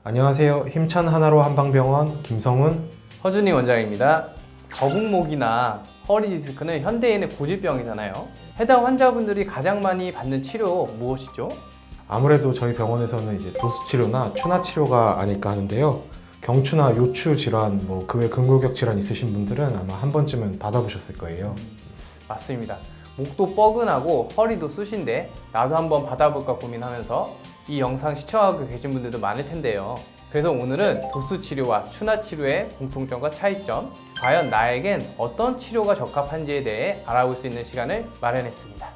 안녕하세요. 힘찬 하나로 한방병원 김성훈. 허준희 원장입니다. 거북목이나 허리 디스크는 현대인의 고질병이잖아요. 해당 환자분들이 가장 많이 받는 치료 무엇이죠? 아무래도 저희 병원에서는 이제 도수 치료나 추나 치료가 아닐까 하는데요. 경추나 요추 질환, 그 외 근골격 질환 있으신 분들은 아마 한 번쯤은 받아보셨을 거예요. 맞습니다. 목도 뻐근하고 허리도 쑤신데 나도 한번 받아볼까 고민하면서 이 영상 시청하고 계신 분들도 많을 텐데요. 그래서 오늘은 도수 치료와 추나 치료의 공통점과 차이점, 과연 나에겐 어떤 치료가 적합한지에 대해 알아볼 수 있는 시간을 마련했습니다.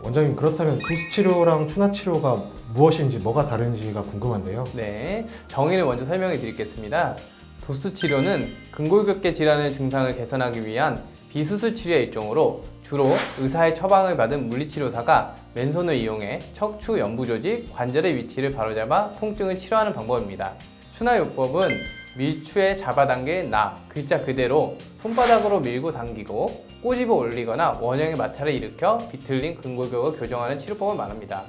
원장님, 그렇다면 도수 치료랑 추나 치료가 무엇인지, 뭐가 다른지가 궁금한데요. 네, 정의를 먼저 설명해 드리겠습니다. 도수 치료는 근골격계 질환의 증상을 개선하기 위한 비수술 치료의 일종으로 주로 의사의 처방을 받은 물리치료사가 맨손을 이용해 척추 연부 조직, 관절의 위치를 바로잡아 통증을 치료하는 방법입니다. 추나요법은 밀추에 잡아당긴 글자 그대로 손바닥으로 밀고 당기고 꼬집어 올리거나 원형의 마찰을 일으켜 비틀린 근골격을 교정하는 치료법을 말합니다.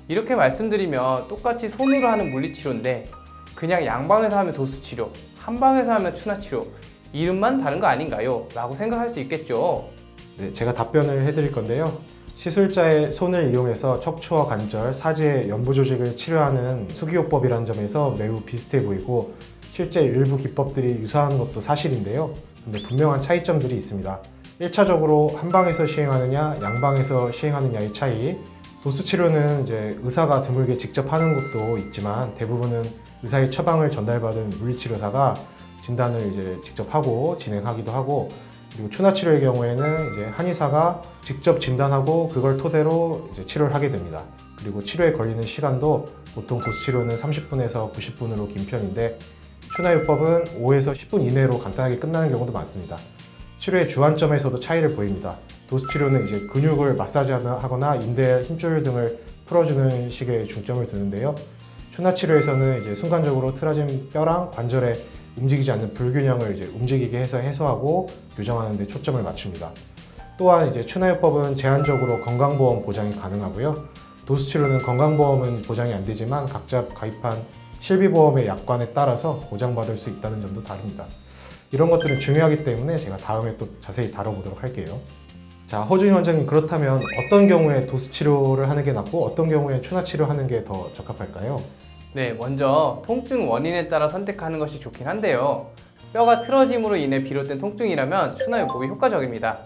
이렇게 말씀드리면 똑같이 손으로 하는 물리치료인데 그냥 양방에서 하면 도수치료, 한방에서 하면 추나치료, 이름만 다른 거 아닌가요? 라고 생각할 수 있겠죠. 네, 제가 답변을 해드릴 건데요. 시술자의 손을 이용해서 척추와 관절, 사지의 연부 조직을 치료하는 수기요법이라는 점에서 매우 비슷해 보이고 실제 일부 기법들이 유사한 것도 사실인데요. 근데 분명한 차이점들이 있습니다. 1차적으로 한방에서 시행하느냐, 양방에서 시행하느냐의 차이. 도수 치료는 이제 의사가 드물게 직접 하는 것도 있지만 대부분은 의사의 처방을 전달받은 물리치료사가 진단을 이제 직접 하고 진행하기도 하고, 그리고 추나 치료의 경우에는 이제 한의사가 직접 진단하고 그걸 토대로 이제 치료를 하게 됩니다. 그리고 치료에 걸리는 시간도 보통 도수 치료는 30분에서 90분으로 긴 편인데 추나요법은 5에서 10분 이내로 간단하게 끝나는 경우도 많습니다. 치료의 주안점에서도 차이를 보입니다. 도수 치료는 이제 근육을 마사지하거나 인대 힘줄 등을 풀어주는 식의 중점을 두는데요. 추나 치료에서는 이제 순간적으로 틀어진 뼈랑 관절에 움직이지 않는 불균형을 이제 움직이게 해서 해소하고 교정하는 데 초점을 맞춥니다. 또한 이제 추나요법은 제한적으로 건강보험 보장이 가능하고요. 도수 치료는 건강보험은 보장이 안 되지만 각자 가입한 실비보험의 약관에 따라서 보장받을 수 있다는 점도 다릅니다. 이런 것들은 중요하기 때문에 제가 다음에 또 자세히 다뤄보도록 할게요. 자, 허준희 원장님, 그렇다면 어떤 경우에 도수 치료를 하는 게 낫고 어떤 경우에 추나 치료하는 게 더 적합할까요? 네, 먼저 통증 원인에 따라 선택하는 것이 좋긴 한데요. 뼈가 틀어짐으로 인해 비롯된 통증이라면 추나요법이 효과적입니다.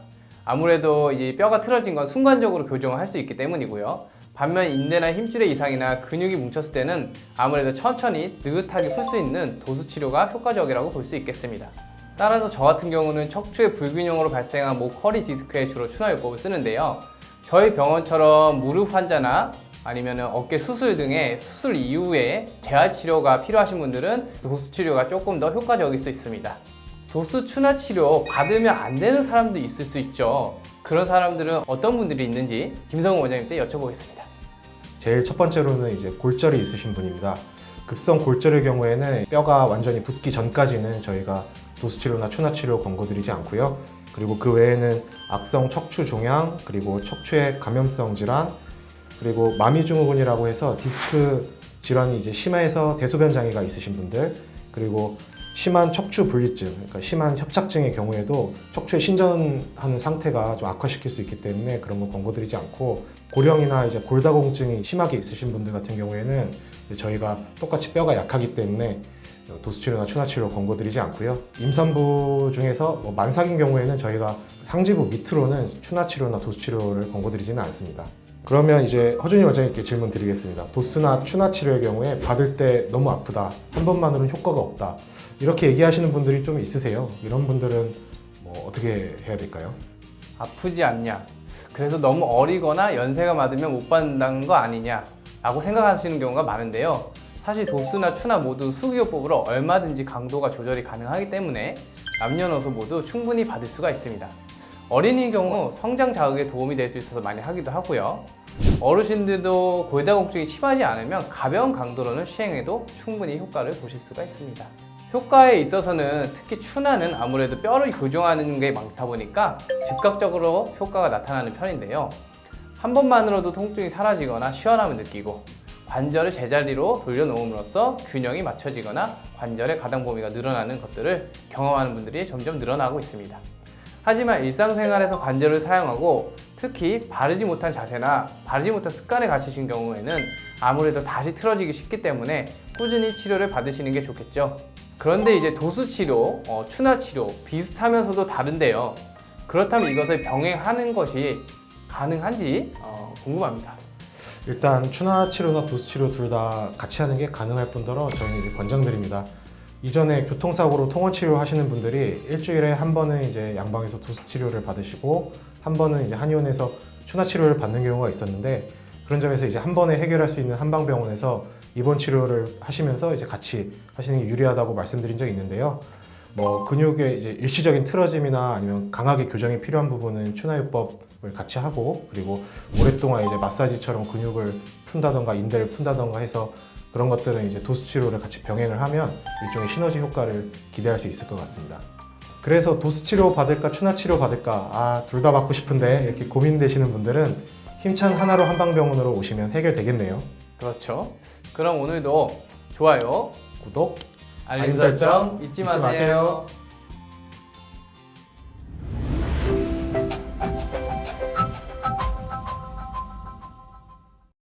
아무래도 이 뼈가 틀어진 건 순간적으로 교정을 할 수 있기 때문이고요. 반면 인대나 힘줄의 이상이나 근육이 뭉쳤을 때는 아무래도 천천히 느긋하게 풀 수 있는 도수 치료가 효과적이라고 볼 수 있겠습니다. 따라서 저 같은 경우는 척추의 불균형으로 발생한 목, 허리 디스크에 주로 추나요법을 쓰는데요. 저희 병원처럼 무릎 환자나 아니면 어깨 수술 등의 수술 이후에 재활 치료가 필요하신 분들은 도수 치료가 조금 더 효과적일 수 있습니다. 도수 추나 치료 받으면 안 되는 사람도 있을 수 있죠. 그런 사람들은 어떤 분들이 있는지 김성훈 원장님께 여쭤보겠습니다. 제일 첫 번째로는 이제 골절이 있으신 분입니다. 급성 골절의 경우에는 뼈가 완전히 붙기 전까지는 저희가 도수 치료나 추나 치료 권고드리지 않고요. 그리고 그 외에는 악성 척추 종양, 그리고 척추의 감염성 질환, 그리고 마미증후군이라고 해서 디스크 질환이 이제 심해서 대소변 장애가 있으신 분들, 그리고 심한 척추 분리증, 그러니까 심한 협착증의 경우에도 척추에 신전하는 상태가 좀 악화시킬 수 있기 때문에 그런 거 권고드리지 않고, 고령이나 이제 골다공증이 심하게 있으신 분들 같은 경우에는 저희가 똑같이 뼈가 약하기 때문에 도수 치료나 추나 치료 권고드리지 않고요. 임산부 중에서 만삭인 경우에는 저희가 상지부 밑으로는 추나 치료나 도수 치료를 권고드리지는 않습니다. 그러면 이제 허준희 원장님께 질문 드리겠습니다. 도수나 추나 치료의 경우에 받을 때 너무 아프다, 한 번만으로는 효과가 없다, 이렇게 얘기하시는 분들이 좀 있으세요. 이런 분들은 어떻게 해야 될까요? 아프지 않냐? 그래서 너무 어리거나 연세가 많으면 못 받는다는 거 아니냐? 라고 생각하시는 경우가 많은데요. 사실 도수나 추나 모두 수기요법으로 얼마든지 강도가 조절이 가능하기 때문에 남녀노소 모두 충분히 받을 수가 있습니다. 어린이의 경우 성장 자극에 도움이 될 수 있어서 많이 하기도 하고요. 어르신들도 골다공증이 심하지 않으면 가벼운 강도로는 시행해도 충분히 효과를 보실 수가 있습니다. 효과에 있어서는 특히 추나는 아무래도 뼈를 교정하는 게 많다 보니까 즉각적으로 효과가 나타나는 편인데요. 한 번만으로도 통증이 사라지거나 시원함을 느끼고 관절을 제자리로 돌려놓음으로써 균형이 맞춰지거나 관절의 가동 범위가 늘어나는 것들을 경험하는 분들이 점점 늘어나고 있습니다. 하지만 일상생활에서 관절을 사용하고 특히 바르지 못한 자세나 바르지 못한 습관에 갇히신 경우에는 아무래도 다시 틀어지기 쉽기 때문에 꾸준히 치료를 받으시는 게 좋겠죠. 그런데 이제 도수치료, 추나치료 비슷하면서도 다른데요. 그렇다면 이것을 병행하는 것이 가능한지 궁금합니다. 일단 추나 치료나 도수 치료 둘 다 같이 하는 게 가능할 뿐더러 저희는 이제 권장드립니다. 이전에 교통사고로 통원 치료 하시는 분들이 일주일에 한 번은 이제 양방에서 도수 치료를 받으시고 한 번은 이제 한의원에서 추나 치료를 받는 경우가 있었는데, 그런 점에서 이제 한 번에 해결할 수 있는 한방병원에서 입원 치료를 하시면서 이제 같이 하시는 게 유리하다고 말씀드린 적이 있는데요. 근육의 이제 일시적인 틀어짐이나 아니면 강하게 교정이 필요한 부분은 추나요법을 같이 하고, 그리고 오랫동안 이제 마사지처럼 근육을 푼다던가 인대를 푼다던가 해서 그런 것들은 이제 도수 치료를 같이 병행을 하면 일종의 시너지 효과를 기대할 수 있을 것 같습니다. 그래서 도수 치료 받을까 추나 치료 받을까 둘 다 받고 싶은데 이렇게 고민되시는 분들은 힘찬 하나로 한방병원으로 오시면 해결되겠네요. 그렇죠. 그럼 오늘도 좋아요, 구독, 알림 설정 잊지 마세요.